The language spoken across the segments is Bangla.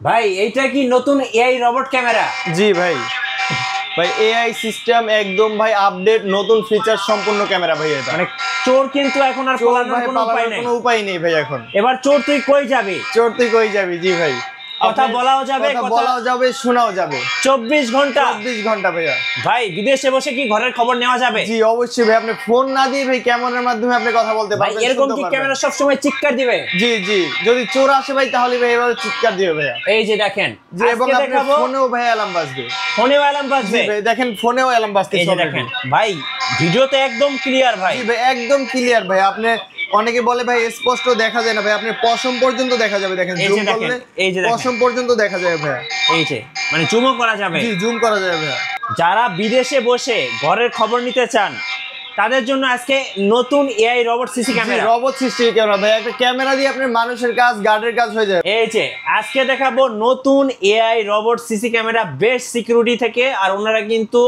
ভাই এইটা কি নতুন এআই রোবট ক্যামেরা? জি ভাই, ভাই এআই সিস্টেম একদম ভাই আপডেট নতুন ফিচার সম্পূর্ণ ক্যামেরা ভাই। এটা মানে চোর কিন্তু এখন আর পালানোর কোনো উপায় নেই। কোনো উপায় নেই ভাই এখন। এবার চোর তুই কই যাবি? চোর তুই কই যাবি? জি ভাই, কথা বলাও যাবে, কথা বলাও যাবে, শোনাও যাবে 24 ঘন্টা। 24 ঘন্টা ভাইয়া। ভাই বিদেশে বসে কি ঘরের খবর নেওয়া যাবে? জি অবশ্যই ভাই, আপনি ফোন না দিয়ে ভাই ক্যামেরার মাধ্যমে আপনি কথা বলতে ভাই পারবেন। এরকম কি ক্যামেরা সব সময় চিৎকার দিবে? জি জি, যদি চোর আসে ভাই তাহলে ভাই এভাবে চিৎকার দিবে ভাইয়া। এই যে দেখেন, যে এবং আপনার ফোনেও ভাই অ্যালার্ম বাজবে। ফোনেও অ্যালার্ম বাজবে ভাই দেখেন, ফোনেও অ্যালার্ম বাজতেছে। এই যে দেখেন ভাই, ভিডিওতে একদম ক্লিয়ার ভাই। জি ভাই একদম ক্লিয়ার ভাই। আপনি অনেকে বলে ভাই স্পষ্ট দেখা যায় না ভাই, আপনি পশম পর্যন্ত দেখা যাবে। দেখেন জুম করলে পশম পর্যন্ত দেখা যাবে ভাই। এই যে মানে জুমও করা যাবে। জি জুম করা যাবে ভাই। যারা বিদেশে বসে ঘরের খবর নিতে চান তাদের জন্য আজকে নতুন AI robot CC camera. Robot CC camera ভাই, একটা ক্যামেরা দিয়ে আপনি মানুষের কাজ, গার্ডের কাজ হয়ে যায়। এই যে আজকে দেখাবো নতুন AI robot CC camera, best security থেকে। আর ওনারা কিন্তু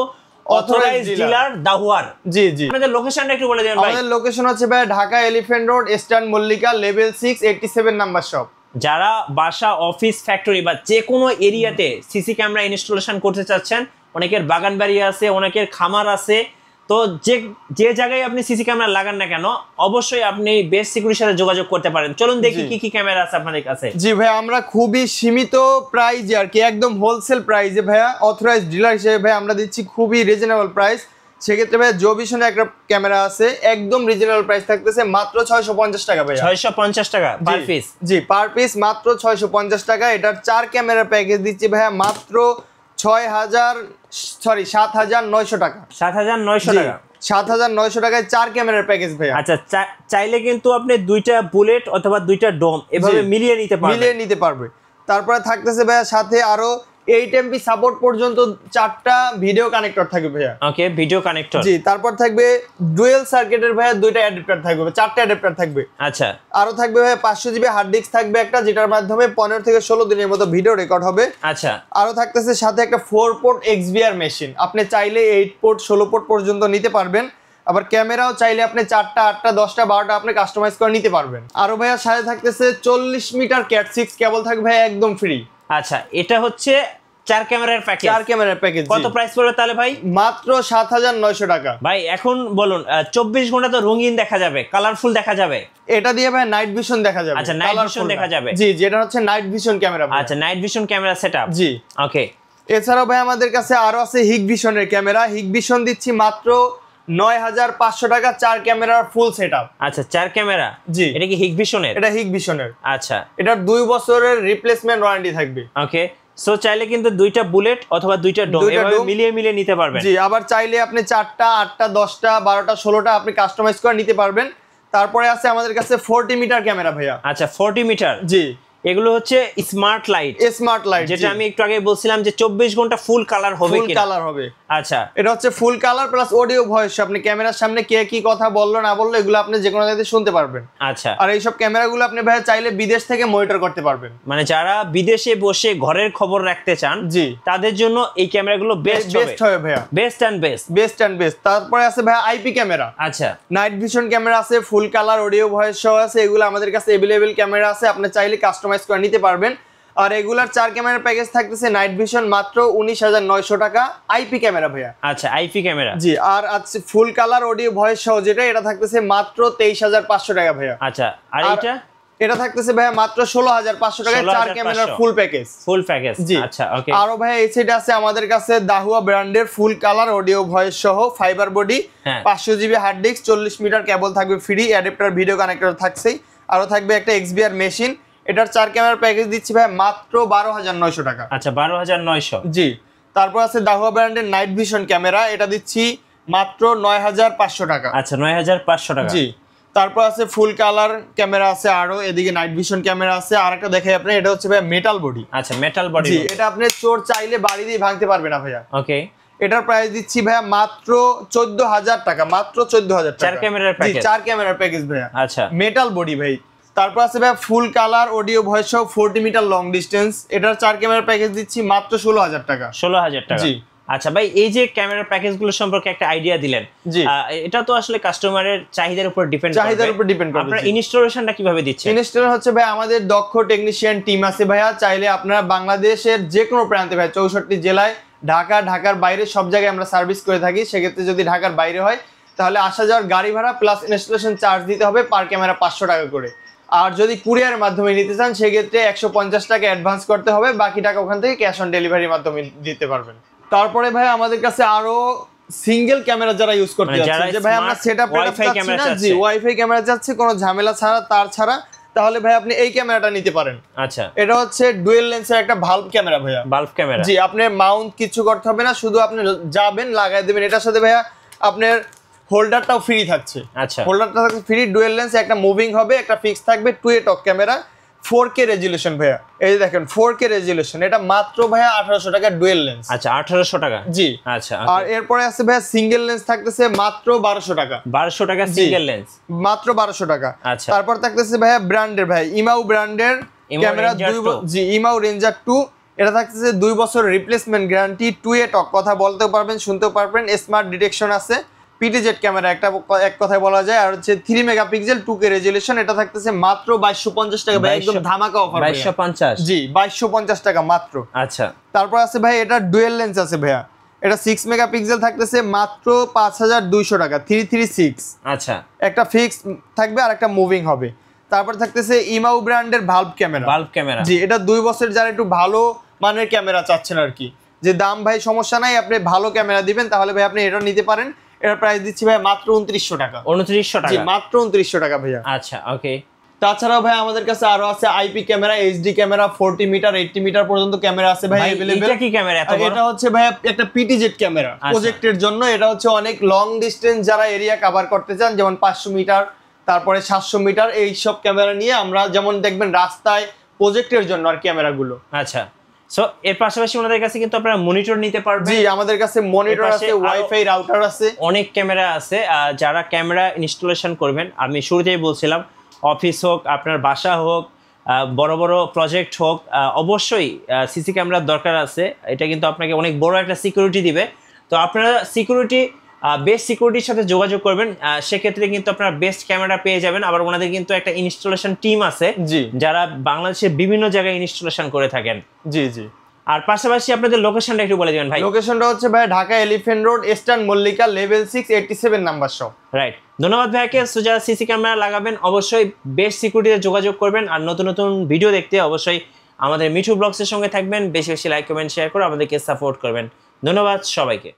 অথরাইজড ডিলার দাহুয়ার। জি জি, আপনাদের লোকেশনটা একটু বলে দেন ভাই। আমাদের লোকেশন হচ্ছে ভাই Dhaka elephant road, eastern Mallika, level 6, 87 number shop. যারা বাসা, অফিস, ফ্যাক্টরি বা যে কোনো এরিয়াতে সিসি ক্যামেরা ইনস্টলেশন করতে চাচ্ছেন, অনেকের বাগান বাড়ি আছে, অনেকের খামার আছে, তো যে জায়গায় আপনি সিসি ক্যামেরা লাগান না কেন অবশ্যই আপনি বেস্ট সিকিউরিটির সাথে যোগাযোগ করতে পারেন। চলুন দেখি কি কি ক্যামেরা আছে আপনাদের কাছে। জি ভাই, আমরা খুবই সীমিত প্রাইসে আর কি, একদম হোলসেল প্রাইসে ভাইয়া, অথরাইজড ডিলার হিসেবে ভাই আমরা দিচ্ছি খুবই রিজনেবল প্রাইস। সেক্ষেত্রে ভাই জোভিশনে একটা ক্যামেরা আছে, একদম রিজনেবল প্রাইস থাকতেছে মাত্র 650 টাকা ভাই। 650 টাকা পার পিস? জি পার পিস মাত্র 650 টাকা। এটার 4 ক্যামেরার প্যাকেজ দিচ্ছি ভাইয়া মাত্র 7,900 টাকা। 7,900 টাকা? 7,900 টাকায় 4 ক্যামেরার প্যাকেজ ভাইয়া। আচ্ছা, চাইলে কিন্তু আপনি দুইটা বুলেট অথবা দুইটা ডোম এভাবে মিলিয়ে নিতে পারবে। তারপরে থাকতেছে ভাইয়া সাথে আরো 8 MP সাপোর্ট পর্যন্ত 4টা ভিডিও কানেক্টর থাকবে ভাইয়া। ওকে, ভিডিও কানেক্টর। জি, তারপর থাকবে ডুয়াল সার্কিটের ভাইয়া 2টা অ্যাডাপ্টার থাকবে, 4টা অ্যাডাপ্টার থাকবে। আচ্ছা, আরো থাকবে ভাইয়া 500 GB হার্ড ডিস্ক থাকবে একটা, যেটার মাধ্যমে 15 থেকে 16 দিনের মতো ভিডিও রেকর্ড হবে। আচ্ছা, আরো থাকতেছে সাথে একটা 4 পোর্ট XBR মেশিন, আপনি চাইলে 8 পোর্ট 16 পোর্ট পর্যন্ত নিতে পারবেন। আবার ক্যামেরাও চাইলে আপনি 4টা 8টা 10টা 12টা আপনি কাস্টমাইজ করে নিতে পারবেন। আরো ভাইয়া সাথে থাকতেছে 40 মিটার ক্যাট 6 কেবল থাকবে ভাইয়া একদম ফ্রি। আচ্ছা, এটা হচ্ছে 4 ক্যামেরার প্যাকেজ। 4 ক্যামেরার প্যাকেজ কত প্রাইস পড়বে তাহলে ভাই? মাত্র 7,900 টাকা। ভাই এখন বলুন, 24 ঘন্টা তো রঙিন দেখা যাবে, কালারফুল দেখা যাবে। এটা দিয়ে ভাই নাইট ভিশন দেখা যাবে। আচ্ছা, নাইট ভিশন দেখা যাবে। জি, যেটা হচ্ছে নাইট ভিশন ক্যামেরা। আচ্ছা, নাইট ভিশন ক্যামেরা সেটআপ। জি ওকে। এছাড়াও ভাই আমাদের কাছে আরো আছে হিগ ভিশনের ক্যামেরা। হিগ ভিশন দিচ্ছি মাত্র 9,500 টাকা, 4 ক্যামেরার ফুল সেটআপ। আচ্ছা, 4 ক্যামেরা। জি, এটা কি হিগ ভিশনের? এটা হিগ ভিশনের। আচ্ছা, এটা 2 বছরের রিপ্লেসমেন্ট ওয়ারেন্টি থাকবে। ওকে। সো চাইলে কিন্তু দুইটা বুলেট অথবা দুইটা ডোম এভাবে মিলিয়ে নিতে পারবেন। জি, আবার চাইলে আপনি 4টা 8টা 10টা 12টা 16টা আপনি কাস্টমাইজ করে নিতে পারবেন। তারপরে আছে আমাদের কাছে 40 মিটার ক্যামেরা ভাইয়া। আচ্ছা, 40 মিটার। জি, এগুলো হচ্ছে স্মার্ট লাইট। স্মার্ট লাইট, যেটা আমি একটু আগে বলছিলাম যে 24 ঘন্টা ফুল কালার হবে ফুল কালার হবে। আচ্ছা, এটা হচ্ছে full colour plus audio voice. আপনি ক্যামেরার সামনে কে কি কথা বললো না বললো এগুলো আপনি যে কোনো জায়গায় শুনতে পারবেন। আচ্ছা, আর এইসব ক্যামেরাগুলো আপনি ভাই চাইলে বিদেশ থেকে মনিটর করতে পারবেন। মানে যারা বিদেশে বসে ঘরের খবর রাখতে চান, জি, তাদের জন্য এই ক্যামেরাগুলো বেস্ট হবে ভাইয়া। Best and best. তারপরে আছে ভাই আইপি ক্যামেরা। আচ্ছা, নাইট ভিশন ক্যামেরা আছে, ফুল কালার অডিও ভয়েস সহ আছে। এগুলো আমাদের কাছে अवेलेबल ক্যামেরা আছে, আপনি চাইলে কাস্টমাইজ করে নিতে পারবেন। আর রেগুলার 4 ক্যামেরার প্যাকেজ থাকতেছে নাইট ভিশন মাত্র 19,900 টাকা, আইপি ক্যামেরা ভাইয়া। আচ্ছা, আইপি ক্যামেরা। জি, আর আছে ফুল কালার অডিও ভয়েস সহ যেটা, এটা থাকতেছে মাত্র 23,500 টাকা ভাইয়া। আচ্ছা, আর এটা থাকতেছে ভাইয়া মাত্র 16,500 টাকায় 4 ক্যামেরার ফুল প্যাকেজ। জি, আচ্ছা, ওকে। আরো ভাইয়া এই সাইডে আছে আমাদের কাছে দাহুয়া ব্র্যান্ডের ফুল কালার অডিও ভয়েস সহ fibre body, 500 GB hard disk, 40 metre cable থাকবে ফ্রি, অ্যাডাপ্টার ভিডিও কানেক্টর থাকছেই। আরো থাকবে একটা XBR মেশিন। এটার 4 ক্যামেরার প্যাকেজ দিচ্ছি ভাই মাত্র 12,900 টাকা। আচ্ছা, 12,900। জি, তারপর আছে দাহুয়া ব্র্যান্ডের নাইট ভিশন ক্যামেরা, এটা দিচ্ছি মাত্র 9,500 টাকা। আচ্ছা, 9,500 টাকা। জি, তারপর আছে ফুল কালার ক্যামেরা আছে আরো, এদিকে নাইট ভিশন ক্যামেরা আছে। আর একটা দেখাই আপনি, এটা হচ্ছে ভাই মেটাল বডি। আচ্ছা, মেটাল বডি। জি, এটা আপনি চোর চাইলে বাড়ি দিয়ে ভাঙতে পারবে না ভাইয়া। ওকে। এটার প্রাইস দিচ্ছি ভাইয়া মাত্র 14,000 টাকা, মাত্র 14,000 টাকা। 4 ক্যামেরার প্যাকেজ। 4 ক্যামেরার প্যাকেজ ভাইয়া। আচ্ছা, মেটাল বডি ভাই। তারপর আছে ভাই ফুল কালার অডিও ভয়েস সহ 40 মিটার লং ডিস্টেন্স। এটার 4 ক্যামেরার প্যাকেজ দিচ্ছি মাত্র 16,000 টাকা। 16,000 টাকা। জি, আচ্ছা ভাই, এই যে ক্যামেরার প্যাকেজগুলো সম্পর্কে একটা আইডিয়া দিলেন, এটা তো আসলে কাস্টমারের চাহিদার উপর ডিপেন্ড করবে। আপনারা ইনস্টলেশনটা কিভাবে দিচ্ছেন? ইনস্টলেশন হচ্ছে ভাই আমাদের দক্ষ টেকনিশিয়ান টিম আছে ভাইয়া, চাইলে আপনারা বাংলাদেশের যে কোনো প্রান্তে ভাই 64 জেলায়, ঢাকার বাইরে সব জায়গায় আমরা সার্ভিস করে থাকি। সেক্ষেত্রে যদি ঢাকার বাইরে হয় তাহলে আসা যাওয়ার গাড়ি ভাড়া প্লাস ইনস্টলেশন চার্জ দিতে হবে পার ক্যামেরা 500 টাকা করে। আর যদি কুরিয়ারের মাধ্যমে নিতে চান সেক্ষেত্রে 150 টাকা অ্যাডভান্স করতে হবে, বাকি টাকা ওখান থেকে ক্যাশ অন ডেলিভারির মাধ্যমে দিতে পারবেন। তারপরে ভাই আমাদের কাছে আরো সিঙ্গেল ক্যামেরা যারা ইউজ করতে যাচ্ছেন, যে ভাই আমরা সেটআপ ওয়াইফাই ক্যামেরা চাচ্ছি, ওয়াইফাই ক্যামেরা চাচ্ছি কোনো ঝামেলা ছাড়া, তার ছাড়া, তাহলে ভাই আপনি এই ক্যামেরাটা নিতে পারেন। আচ্ছা, এটা হচ্ছে ডুয়েল লেন্সের একটা ভালভ ক্যামেরা ভাইয়া। ভালভ ক্যামেরা, জি, আপনি মাউন্ট কিছু করতে হবে না, শুধু আপনি যাবেন লাগাই দেবেন। এটার সাথে ভাইয়া আপনার হোল্ডারটাও ফ্রি থাকছে। আচ্ছা, হোল্ডারটা থাকছে ফ্রি, ডুয়েল লেন্স, একটা মুভিং হবে, একটা ফিক্স থাকবে, 2A টক ক্যামেরা, 4K রেজুলেশন ভাইয়া। এই যে দেখেন 4K রেজুলেশন, এটা মাত্র ভাইয়া 1800 টাকা ডুয়েল লেন্স। আচ্ছা, 1800 টাকা। জি, আচ্ছা। আর এরপরে আছে ভাইয়া সিঙ্গেল লেন্স থাকতেছে মাত্র 1200 টাকা। 1200 টাকা সিঙ্গেল লেন্স, মাত্র 1200 টাকা। আচ্ছা, তারপর থাকতেছে ভাইয়া ব্র্যান্ডের ভাই ইমাউ ব্র্যান্ডের ক্যামেরা, জি ইমাউ রেঞ্জার 2, এটা থাকতেছে 2 বছর রিপ্লেসমেন্ট গ্যারান্টি, 2A টক, কথা বলতেও পারবেন শুনতেও পারবেন, স্মার্ট ডিটেকশন আছে, পিটিজেড ক্যামেরা একটা এক কথায় বলা যায়, আর হচ্ছে 3 মেগাপিক্সেল 2K রেজুলেশন। এটা থাকতেছে মাত্র 2250 টাকা ভাই, একদম ধামাকা অফার। 2250? জি, 2250 টাকা মাত্র। আচ্ছা, তারপর আছে ভাই এটা ডুয়েল লেন্স আছে ভাইয়া, এটা 6 মেগাপিক্সেল থাকতেছে মাত্র 5200 টাকা, 336। আচ্ছা, একটা ফিক্স থাকবে আর একটা মুভিং হবে। তারপর থাকতেছে ইমাউ ব্র্যান্ডের ভালভ ক্যামেরা। জি, এটা 2 বছর যারা একটু ভালো মানের ক্যামেরা চাচ্ছেন আর কি, যে দাম ভাই সমস্যা নাই, আপনি ভালো ক্যামেরা দিবেন, তাহলে ভাই আপনি এটা নিতে পারেন। এটার প্রাইস দিচ্ছি ভাই মাত্র 2900 টাকা। 2900 টাকা? জি, মাত্র 2900 টাকা ভাইয়া। আচ্ছা, ওকে। তাছাড়াও ভাই আমাদের কাছে আরো আছে IP camera, HD camera, 40 metre 80 metre পর্যন্ত ক্যামেরা আছে ভাই अवेलेबल। এটা কি ক্যামেরা এত বড়? এটা হচ্ছে ভাই একটা পিটিজেড ক্যামেরা প্রজেক্টের জন্য। এটা হচ্ছে অনেক লং ডিসটেন্স যারা এরিয়া কভার করতে চান, যেমন 500 মিটার, তারপরে 700 মিটার, এই সব ক্যামেরা নিয়ে আমরা যেমন দেখবেন রাস্তায় প্রজেক্টের জন্য আর ক্যামেরাগুলো। আচ্ছা, সো এর পাশাপাশি ওনাদের কাছে কিন্তু আপনারা মনিটর নিতে পারবেন। জি, আমাদের কাছে মনিটর আছে, ওয়াইফাই রাউটার আছে, অনেক ক্যামেরা আছে। যারা ক্যামেরা ইনস্টলেশন করবেন, আমি শুরুতেই বলছিলাম, অফিস হোক, আপনার বাসা হোক, বড় বড় প্রজেক্ট হোক, অবশ্যই সিসি ক্যামেরার দরকার আছে। এটা কিন্তু আপনাকে অনেক বড় একটা সিকিউরিটি দিবে। তো আপনারা বেস্ট সিকিউরিটির সাথে যোগাযোগ করবেন, সেক্ষেত্রে কিন্তু আপনারা বেস্ট ক্যামেরা পেয়ে যাবেন। আবার ওনাদের কিন্তু একটা ইনস্টলেশন টিম আছে যারা বাংলাদেশের বিভিন্ন জায়গায় ইনস্টলেশন করে থাকেন। জি জি। আর পাশাপাশি আপনাদের লোকেশনটা একটু বলে দিবেন ভাই। লোকেশনটা হচ্ছে ভাই Dhaka elephant road, eastern Mallika, level 6, 87 number shop. Right, ধন্যবাদ ভাইকে। সো যারা সিসি ক্যামেরা লাগাবেন অবশ্যই বেস্ট সিকিউরিটিতে যোগাযোগ করবেন। আর নতুন নতুন ভিডিও দেখতে অবশ্যই আমাদের মিঠু ব্লগসের সঙ্গে থাকবেন। বেশি বেশি লাইক, কমেন্ট, শেয়ার করে আমাদেরকে সাপোর্ট করবেন। ধন্যবাদ সবাইকে।